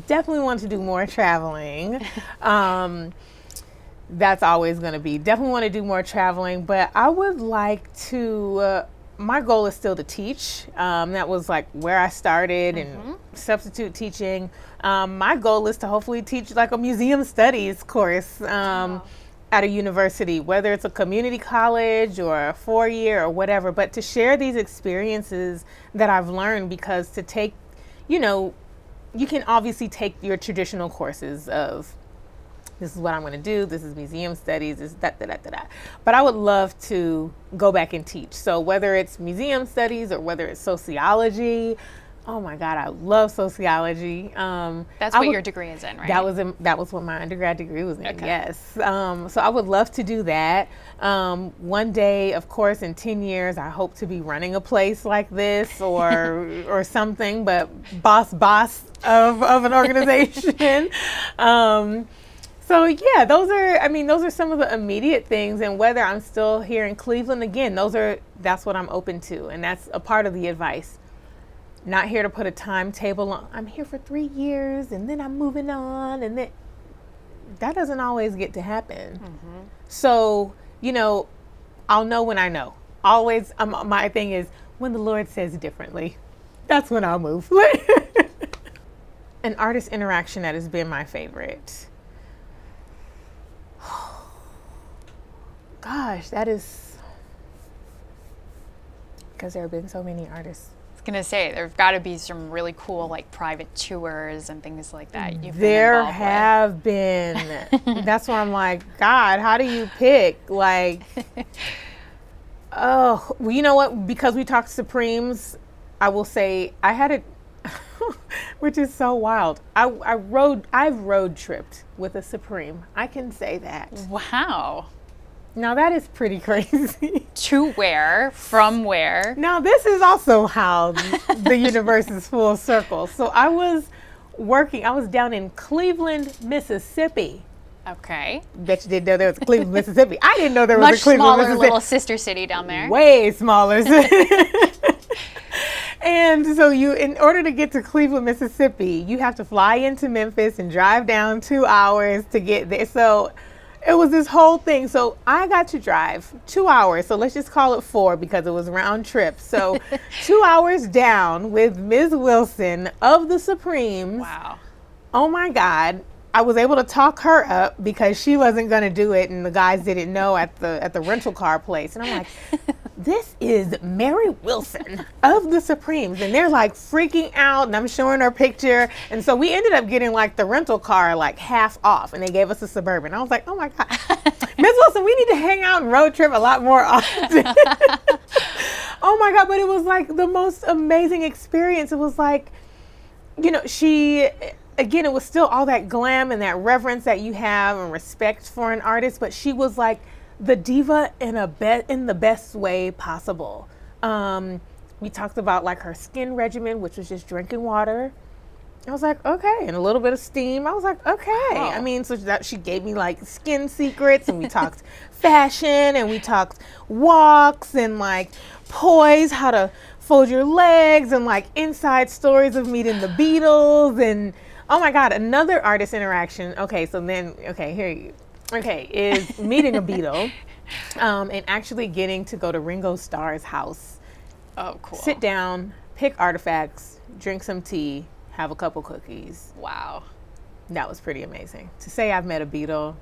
S2: definitely want to do more traveling. That's always going to be. Definitely want to do more traveling, but I would like to, my goal is still to teach. That was like where I started and substitute teaching. My goal is to hopefully teach like a museum studies course at a university, whether it's a community college or a 4-year or whatever, but to share these experiences that I've learned, because to take, you can obviously take your traditional courses of this is what I'm going to do, this is museum studies, this is da-da-da-da-da. But I would love to go back and teach. So whether it's museum studies or whether it's sociology, oh my God, I love sociology.
S1: That's what your degree is in, right?
S2: That was what my undergrad degree was in, yes. So I would love to do that. One day, of course, in 10 years, I hope to be running a place like this or something, but boss of an organization. So yeah, those are some of the immediate things. And whether I'm still here in Cleveland, again, that's what I'm open to. And that's a part of the advice. Not here to put a timetable on. I'm here for 3 years and then I'm moving on, and then that doesn't always get to happen. So, I'll know when I know. Always, my thing is when the Lord says differently, that's when I'll move. An artist interaction that has been my favorite. Gosh, that is because there have been so many artists.
S1: I was gonna say there've got to be some really cool like private tours and things like that.
S2: There have been. That's why I'm like, God, how do you pick? Like, oh, well, you know what? Because we talked Supremes, I will say I had a, which is so wild. I've road tripped with a Supreme. I can say that.
S1: Wow.
S2: Now that is pretty crazy.
S1: To where? From where?
S2: Now this is also how the universe is full circle. So I was down in Cleveland, Mississippi.
S1: Okay.
S2: Bet you didn't know there was a Cleveland, Mississippi. I didn't know there was a Cleveland,
S1: Mississippi. Much smaller little sister city down there.
S2: Way smaller. And so in order to get to Cleveland, Mississippi, you have to fly into Memphis and drive down 2 hours to get there. So it was this whole thing. So I got to drive 2 hours. So let's just call it 4 because it was round trip. So 2 hours down with Ms. Wilson of the Supremes.
S1: Wow.
S2: Oh my God. I was able to talk her up because she wasn't going to do it, and the guys didn't know at the rental car place. And I'm like, this is Mary Wilson of the Supremes. And they're like freaking out, and I'm showing her picture. And so we ended up getting like the rental car like half off, and they gave us a Suburban. I was like, oh my God. Miss Wilson, we need to hang out and road trip a lot more often. Oh my God, but it was like the most amazing experience. It was like, again, it was still all that glam and that reverence that you have and respect for an artist, but she was like the diva in the best way possible. We talked about like her skin regimen, which was just drinking water. I was like, okay, and a little bit of steam. I was like, okay.
S1: Wow.
S2: I mean, so that she gave me like skin secrets, and we talked fashion, and we talked walks and like poise, how to fold your legs, and like inside stories of meeting the Beatles, and oh my God, another artist interaction. Okay, so then, is meeting a Beatle, and actually getting to go to Ringo Starr's house.
S1: Oh, cool.
S2: Sit down, pick artifacts, drink some tea, have a couple cookies.
S1: Wow.
S2: That was pretty amazing. To say I've met a Beatle,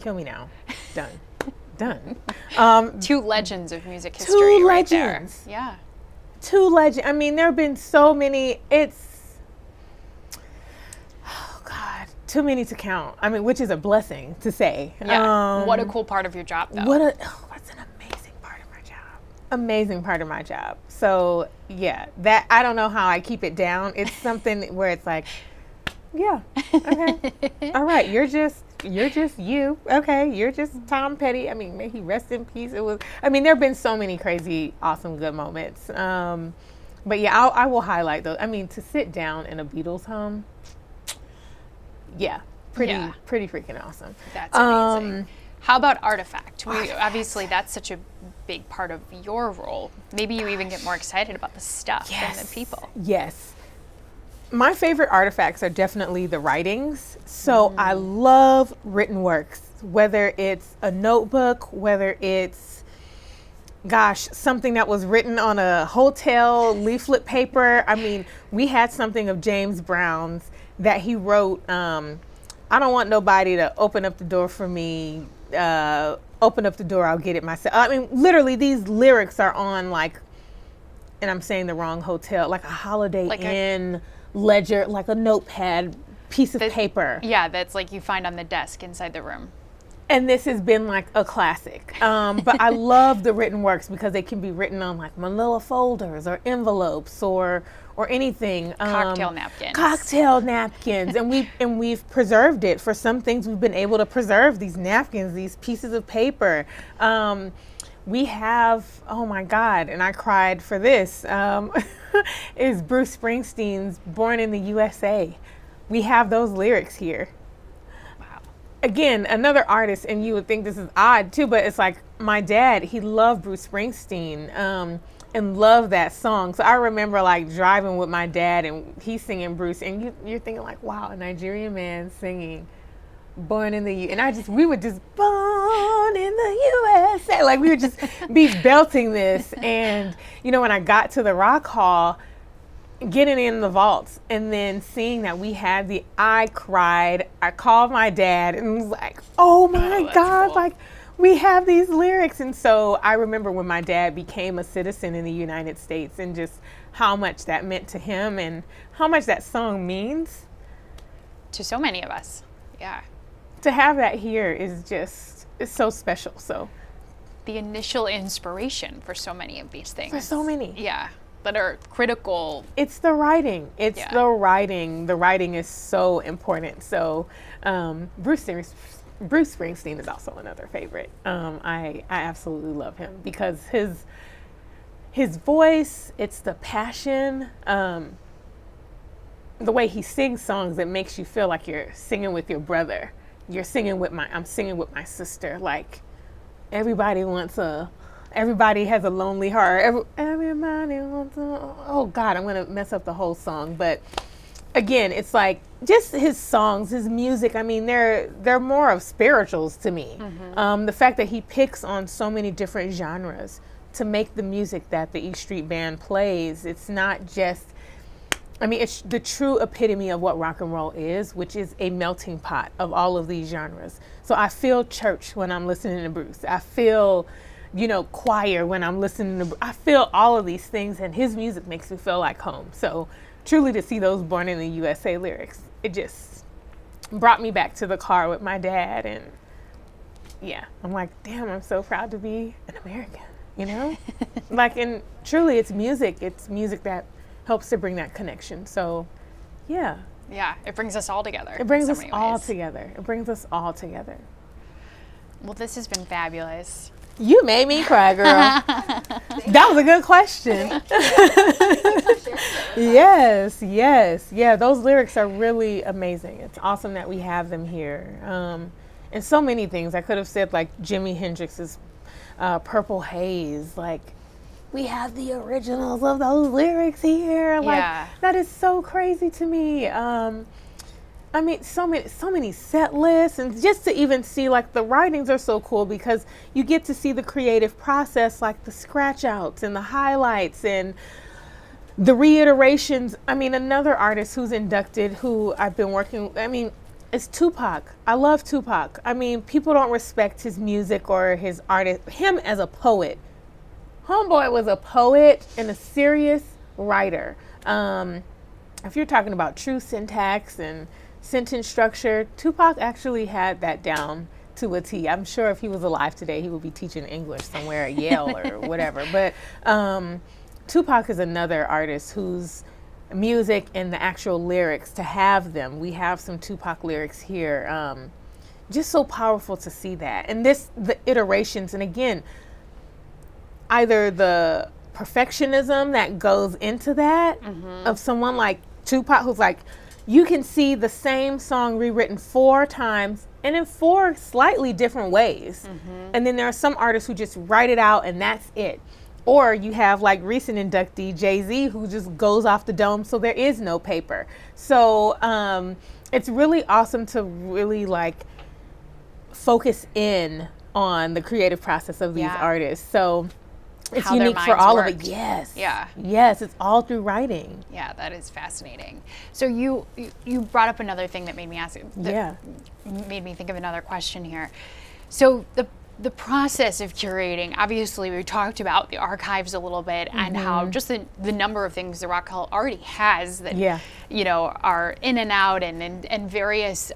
S2: kill me now. Done.
S1: Two legends of music history right there. Yeah.
S2: Two legends. I mean, there have been so many. Too many to count. I mean, which is a blessing to say.
S1: Yeah. What a cool part of your job, though.
S2: What's an amazing part of my job. Amazing part of my job. So yeah, that I don't know how I keep it down. It's something where it's like, yeah, okay, all right, you're just you. Okay, you're just Tom Petty. I mean, may he rest in peace. There have been so many crazy, awesome, good moments. But yeah, I will highlight those. I mean, to sit down in a Beatles home. Yeah, pretty freaking awesome.
S1: That's amazing. How about Artifact? Obviously, that's such a big part of your role. Maybe you even get more excited about the stuff than the people.
S2: Yes. My favorite artifacts are definitely the writings. So I love written works, whether it's a notebook, whether it's, something that was written on a hotel leaflet paper. I mean, we had something of James Brown's that he wrote, I don't want nobody to open up the door for me. Open up the door, I'll get it myself. I mean, literally, these lyrics are on like, and I'm saying the wrong hotel, like a Holiday Inn ledger, like a notepad piece of paper.
S1: Yeah, that's like you find on the desk inside the room.
S2: And this has been like a classic. But I love the written works because they can be written on like manila folders or envelopes or anything.
S1: Cocktail napkins.
S2: Cocktail napkins. and we've preserved it. For some things we've been able to preserve these napkins, these pieces of paper. We have, oh my God, and I cried for this, is Bruce Springsteen's Born in the USA. We have those lyrics here. Again, another artist, and you would think this is odd too, but it's like my dad, he loved Bruce Springsteen and loved that song. So I remember like driving with my dad and he's singing Bruce, and you're thinking like, wow, a Nigerian man singing Born in the we would just Born in the USA. Like we would just be belting this. And when I got to the Rock Hall, getting in the vaults and then seeing that we had I cried. I called my dad and was like, oh my God, cool. Like we have these lyrics. And so I remember when my dad became a citizen in the United States and just how much that meant to him and how much that song means.
S1: To so many of us. Yeah.
S2: To have that here it's so special. So
S1: the initial inspiration for so many of these things.
S2: For so many.
S1: Yeah. That are critical.
S2: It's the writing. The writing. The writing is so important. So Bruce Springsteen is also another favorite. I absolutely love him because his voice, it's the passion, the way he sings songs, it makes you feel like you're singing with your brother. I'm singing with my sister. Like everybody has a lonely heart. Everybody wants oh God, I'm going to mess up the whole song. But again, it's like just his songs, his music. I mean, they're more of spirituals to me. Mm-hmm. The fact that he picks on so many different genres to make the music that the E Street Band plays. It's not just, it's the true epitome of what rock and roll is, which is a melting pot of all of these genres. So I feel church when I'm listening to Bruce. I feel choir when I'm listening to, I feel all of these things, and his music makes me feel like home. So truly to see those Born in the USA lyrics, it just brought me back to the car with my dad. And yeah, I'm like, damn, I'm so proud to be an American, you know? Like, and truly it's music that helps to bring that connection. So, yeah.
S1: Yeah, it brings us all together.
S2: It brings
S1: in so
S2: us
S1: many
S2: all
S1: ways.
S2: together. It brings us all together.
S1: Well, this has been fabulous.
S2: You made me cry, girl. That was a good question. Yes. Yeah, those lyrics are really amazing. It's awesome that we have them here. And so many things. I could have said like Jimi Hendrix's Purple Haze. Like, we have the originals of those lyrics here. Like,
S1: Yeah.
S2: that is so crazy to me. I mean, so many set lists, and just to even see, like, the writings are so cool because you get to see the creative process, like the scratch outs and the highlights and the reiterations. I mean, another artist who's inducted, who I've been working, I mean, is Tupac. I love Tupac. I mean, people don't respect his music or his him as a poet. Homeboy was a poet and a serious writer. If you're talking about true syntax and sentence structure, Tupac actually had that down to a T. I'm sure if he was alive today, he would be teaching English somewhere at Yale or whatever. But Tupac is another artist whose music and the actual lyrics, to have them, we have some Tupac lyrics here. Just so powerful to see that. And the iterations, and again, either the perfectionism that goes into that of someone like Tupac, who's like, you can see the same song rewritten 4 times and in 4 slightly different ways. And then there are some artists who just write it out and that's it. Or you have like recent inductee Jay-Z, who just goes off the dome, so there is no paper. So it's really awesome to really like focus in on the creative process of these artists. So it's
S1: How their
S2: unique for all of
S1: worked.
S2: it. Yes.
S1: Yeah.
S2: Yes, it's all through writing.
S1: Yeah, that is fascinating. So you brought up another thing that made me ask. Made me think of another question here. So the process of curating, obviously we talked about the archives a little bit and how just the number of things the Rock Hall already has that you know are in and out and various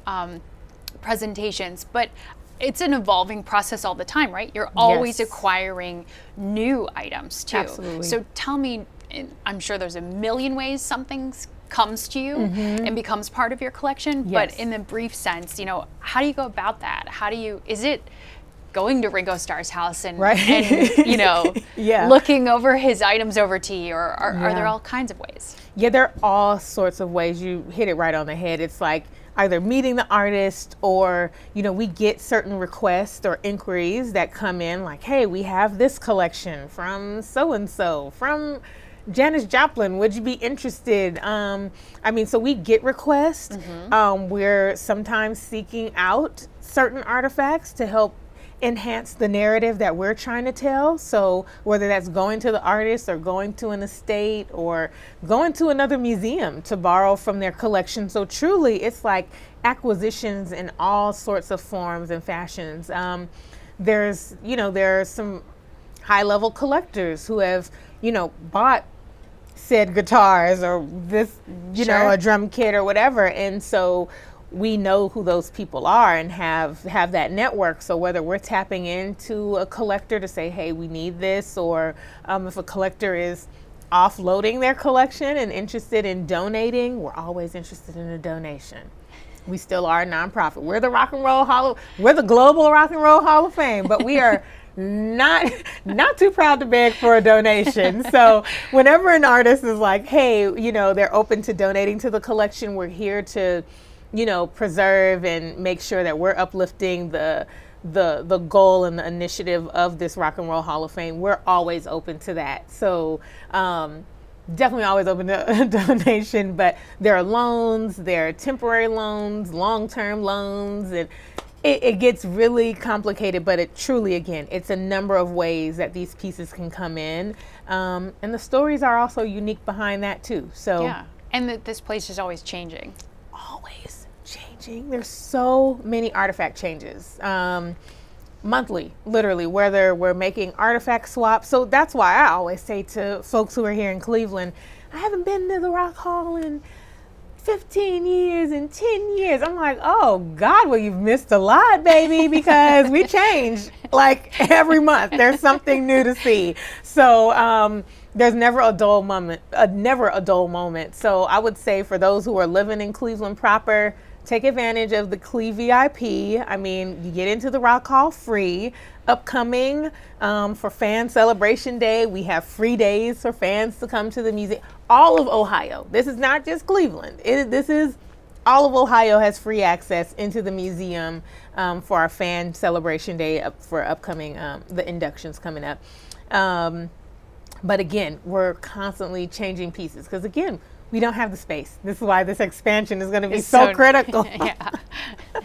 S1: presentations, but it's an evolving process all the time, right? You're always acquiring new items too.
S2: Absolutely.
S1: So tell me, I'm sure there's a million ways something comes to you and becomes part of your collection, but in the brief sense, you know, how do you go about that? Is it going to Ringo Starr's house and you know, looking over his items over tea, or are there all kinds of ways?
S2: Yeah, there are all sorts of ways. You hit it right on the head. It's like either meeting the artist, or, you know, we get certain requests or inquiries that come in like, hey, we have this collection from so-and-so, from Janis Joplin, would you be interested? I mean, so we get requests. We're sometimes seeking out certain artifacts to help enhance the narrative that we're trying to tell. So whether that's going to the artist or going to an estate or going to another museum to borrow from their collection. So truly it's like acquisitions in all sorts of forms and fashions. There's, you know, there are some high level collectors who have, you know, bought said guitars or this, you know, a drum kit or whatever. And so we know who those people are and have that network. So whether we're tapping into a collector to say, hey, we need this, or if a collector is offloading their collection and interested in donating, we're always interested in a donation. We still are a nonprofit. We're the we're the Global Rock and Roll Hall of Fame, but we are not too proud to beg for a donation. So whenever an artist is like, hey, you know, they're open to donating to the collection, we're here to, you know, preserve and make sure that we're uplifting the goal and the initiative of this Rock and Roll Hall of Fame. We're always open to that. So definitely always open to a donation, but there are loans, there are temporary loans, long-term loans, and it gets really complicated, but it truly, again, it's a number of ways that these pieces can come in. And the stories are also unique behind that too. So
S1: yeah, and this place is always changing.
S2: Always changing. There's so many artifact changes. Monthly, literally, whether we're making artifact swaps. So that's why I always say to folks who are here in Cleveland, I haven't been to the Rock Hall in 15 years and 10 years. I'm like, oh God, well, you've missed a lot, baby, because we change like every month. There's something new to see. So there's never a dull moment, So I would say for those who are living in Cleveland proper, take advantage of the Cle VIP. I mean, you get into the Rock Hall free. Upcoming for Fan Celebration Day, we have free days for fans to come to the museum. All of Ohio. This is not just Cleveland. This is all of Ohio has free access into the museum for our Fan Celebration Day for upcoming the inductions coming up. But again, we're constantly changing pieces because again, we don't have the space. This is why this expansion is going to be so critical.
S1: Yeah.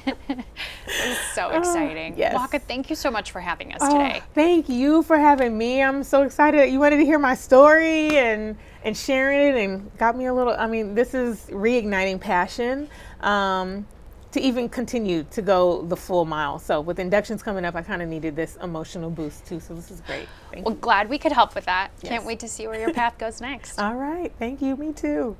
S1: It's so exciting.
S2: Yes.
S1: Nwaka, thank you so much for having us today.
S2: Thank you for having me. I'm so excited that you wanted to hear my story and sharing it and got me a little, I mean, this is reigniting passion to even continue to go the full mile. So with inductions coming up, I kind of needed this emotional boost too. So this is great. Thank you.
S1: Glad we could help with that.
S2: Yes.
S1: Can't wait to see where your path goes next.
S2: All right. Thank you. Me too.